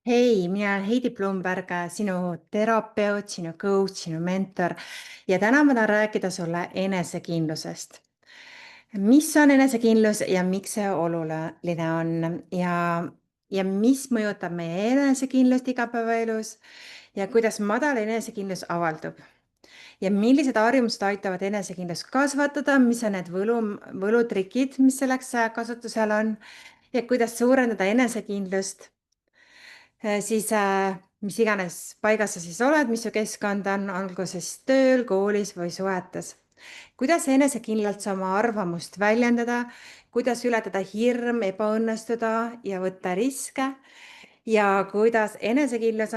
Hei, mina olen Heidi Plumberg, sinu terapeut, sinu coach, sinu mentor ja täna ma tahan rääkida sulle enesekindlusest. Mis on enesekindlus ja miks see oluline on ja mis mõjutab meie enesekindlust igapäevaelus ja kuidas madal enesekindlus avaldub ja millised harjumused aitavad enesekindlust kasvatada, mis on need võlutrikid, mis selleks kasutusel on ja kuidas suurendada enesekindlust siis mis iganes paigas sa siis oled, mis su keskkond on, olgu siis tööl, koolis või suhetes. Kuidas enesekindlalt sa oma arvamust väljendada, kuidas ületada hirm, ebaõnnestuda ja võtta riske ja kuidas enesekindlus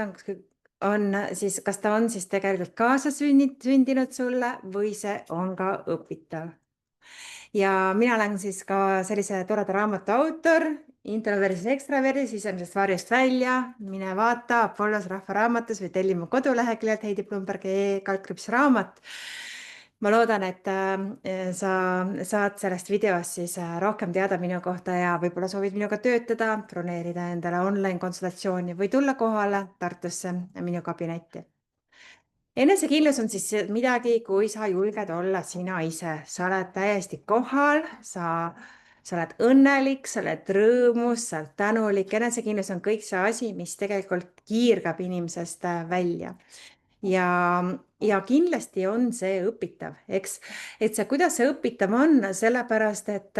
on siis, kas ta on siis tegelikult kaasasündinud sulle või see on ka õpitav. Ja mina olen siis ka sellise toreda raamatu autor, Intro versus ekstraverdi, sisemisest varjust välja, mine vaata Apollos rahvaraamatus või telli mu koduleheküljelt heidiplumberg.ee/raamat. Ma loodan, et sa saad sellest videost siis rohkem teada minu kohta ja võib-olla soovid minuga töötada, broneerida endale online konsultatsiooni või tulla kohale Tartusse minu kabinetti. Enesekindlus on siis midagi, kui sa julged olla sina ise, sa oled täiesti kohal, sa oled õnnelik, sa oled rõõmus, sa oled tänulik. Enesekindlus on kõik see asi, mis tegelikult kiirgab inimesest välja. Ja kindlasti on see õpitav, eks, et see, kuidas see õpitav on, sellepärast, et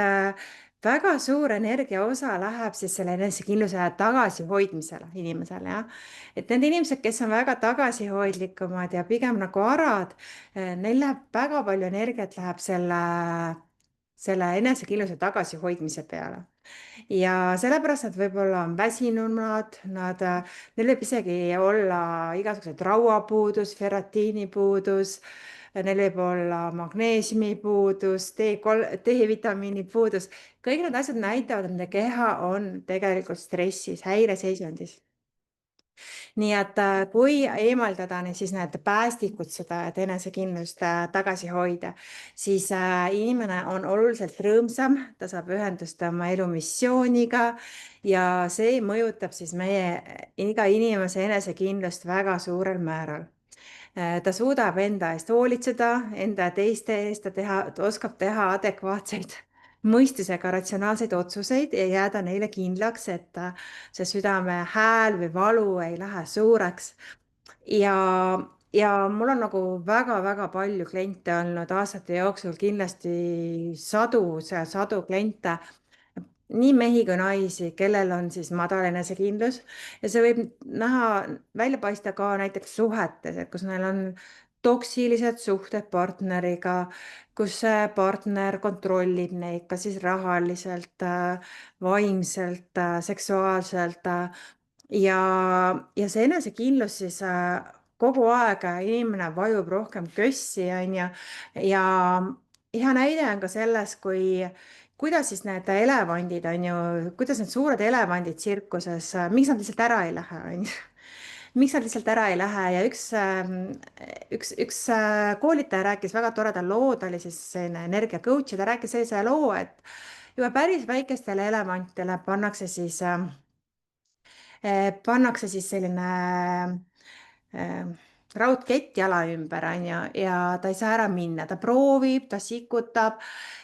väga suur energia osa läheb siis selle enesekindluse tagasihoidmisele inimesele, jah. Et need inimesed, kes on väga tagasihoidlikumad ja pigem nagu arad, neil läheb väga palju energiat läheb selle enesekindluse tagasihoidmise peale. Ja sellepärast nad võib-olla on väsinumad, neil võib isegi olla igasugused rauapuudus, ferratiinipuudus, neil võib olla magneesiumipuudus, D-vitamiini puudus. Kõik need asjad näitavad, et nende keha on tegelikult stressis, häireseisundis. Nii et kui eemaldada siis need päästikud seda, et enesekindlust tagasi hoida, siis inimene on oluliselt rõõmsam, ta saab ühendust oma elu missiooniga ja see mõjutab siis meie iga inimese enesekindlust väga suurel määral. Ta suudab enda eest hoolitseda, enda ja teiste eest, ta oskab teha adekvaatseid mõistusega ratsionaalseid otsuseid ja jääda neile kindlaks, et see südame hääl või valu ei lähe suureks. Ja mul on nagu väga-väga palju kliente olnud aastate jooksul, kindlasti sadu kliente, nii mehi kui naisi, kellel on siis madal enesekindlus ja see võib välja paista ka näiteks suhetes, et kus neil on toksilised suhted partneriga, kus see partner kontrollib neid, kas siis rahaliselt, vaimselt, seksuaalselt ja see enesekindlus siis kogu aeg inimene vajub rohkem kössi, on ju, ja hea näide on ka selles, kuidas siis need elevandid on ju, kuidas need suured elevandid tsirkuses, miks nad lihtsalt ära ei lähe, on ju. Miks nad lihtsalt ära ei lähe ja üks koolitaja rääkis väga toreda loo, ta oli siis selline energia coach ja ta rääkis sellise loo, et juba päris väikestele elevantidele pannakse siis selline raudkett jala ümber, on ju, ja ta ei saa ära minna, ta proovib, ta sikutab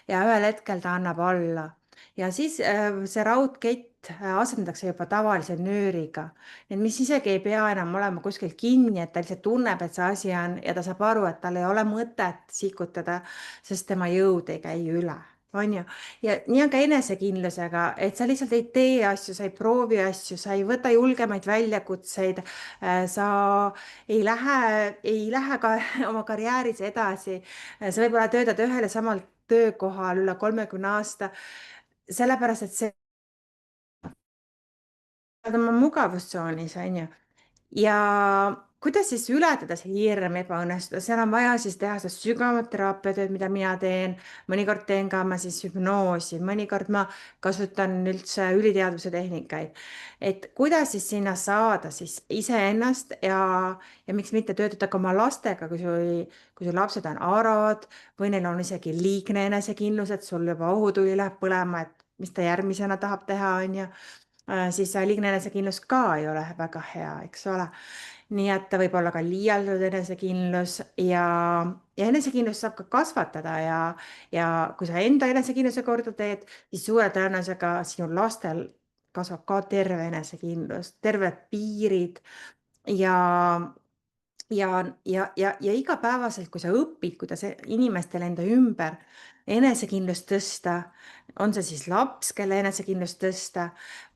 ja ühel hetkel ta annab alla. Ja siis see raudkett asendatakse juba tavalise nööriga, et mis isegi ei pea enam olema kuskil kinni, et ta lihtsalt tunneb, et see asi on ja ta saab aru, et tal ei ole mõtet sikutada, sest tema jõud ei käi üle. On ju, ja nii on ka enesekindlusega, et sa lihtsalt ei tee asju, sa ei proovi asju, sa ei võta julgemaid väljakutseid, sa ei lähe ka oma karjääris edasi. Sa võib-olla töötad ühel ja samal töökohal üle 30 aasta, sellepärast et see on oma mugavustsoonis, on ju. Ja kuidas siis ületada see hirm ebaõnnestuda, seal on vaja siis teha seda sügavamat teraapiatööd, mida mina teen, mõnikord teen ka ma siis hüpnoosi, mõnikord ma kasutan üldse üliteadvuse tehnikaid. Et kuidas siis sinna saada siis iseennast ja miks mitte töötada ka oma lastega, kui sul lapsed on arad või neil on isegi liigne enesekindlus, et sul juba ohutuli läheb põlema, et mis ta järgmisena tahab teha, on ju. siis liigne enesekindlus ka ei ole väga hea, eks ole. Nii et ta võib olla ka liialdatud enesekindlus ja enesekindlust saab ka kasvatada ja kui sa enda enesekindluse korda teed, siis suure tõenäosusega sinu lastel kasvab ka terve enesekindlus, terved piirid ja ja igapäevaselt, kui sa õpid, kuidas inimestel enda ümber enesekindlust tõsta, on see siis laps, kelle enesekindlust tõsta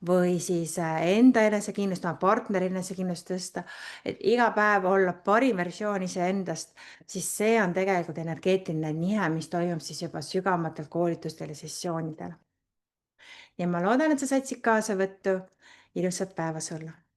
või siis enda enesekindlust, oma partneri enesekindlust tõsta, et iga päev olla parim versioon iseendast, siis see on tegelikult energeetiline nihe, mis toimub siis juba sügavamatel koolitustel ja sessioonidel. Ja ma loodan, et sa said siit kaasa võttu. Ilusat päeva sulle!